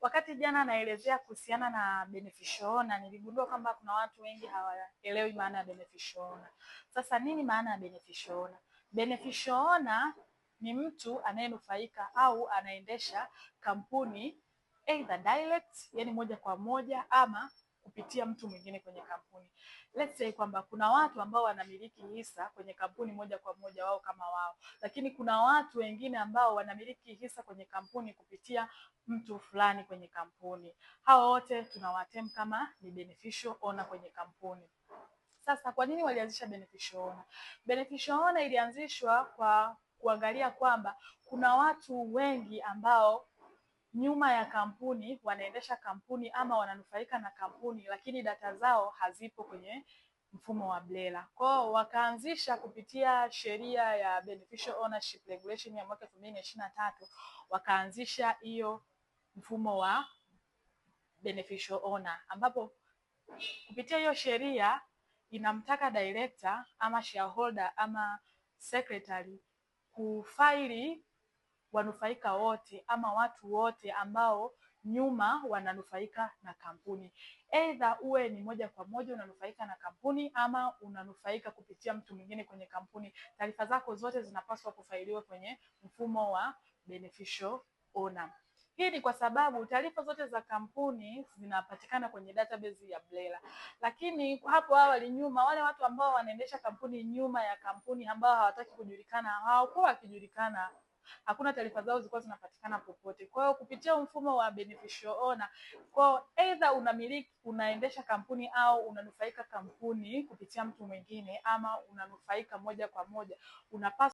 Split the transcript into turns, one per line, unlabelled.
Wakati jana naelezea kuhusiana na beneficial owner, niligundua kwamba kuna watu wengi hawaelewi maana ya beneficial owner. Sasa nini maana ya beneficial owner? Beneficial owner ni mtu anayenufaika au anaendesha kampuni either direct, yani moja kwa moja, ama kupitia mtu mwingine kwenye kampuni. Let's say kwamba kuna watu ambao wanamiliki hisa kwenye kampuni moja kwa moja wao kama wao, lakini kuna watu wengine ambao wanamiliki hisa kwenye kampuni kupitia mtu fulani kwenye kampuni. Hao wote tunawatem kama ni beneficial owner kwenye kampuni. Sasa kwa nini walianzisha beneficial owner? Beneficial owner ilianzishwa kwa kuangalia kwamba kuna watu wengi ambao nyuma ya kampuni wanaendesha kampuni ama wananufaika na kampuni, lakini data zao hazipo kwenye mfumo wa BRELA. Kwao wakaanzisha kupitia sheria ya Beneficial Ownership Regulation ya mwaka 2023, wakaanzisha hiyo mfumo wa beneficial owner, ambapo kupitia hiyo sheria inamtaka director ama shareholder ama secretary kufaili wanufaika wote ama watu wote ambao nyuma wananufaika na kampuni. Either uwe ni moja kwa moja unanufaika na kampuni ama unanufaika kupitia mtu mwingine kwenye kampuni. Taarifa zako zote zinapaswa kufailiwa kwenye mfumo wa beneficial owner. Hii ni kwa sababu taarifa zote za kampuni zinapatikana kwenye database ya BRELA. Lakini hapo awali nyuma, wale watu ambao wanaendesha kampuni nyuma ya kampuni ambao hawataki kujulikana, hawakuwa wakijulikana. Hakuna taarifa zao zilikuwa zinapatikana popote. Kwa hiyo kupitia mfumo wa beneficial owner, kwa either unaendesha kampuni au unanufaika kampuni kupitia mtu mwingine ama unanufaika moja kwa moja, unapaswa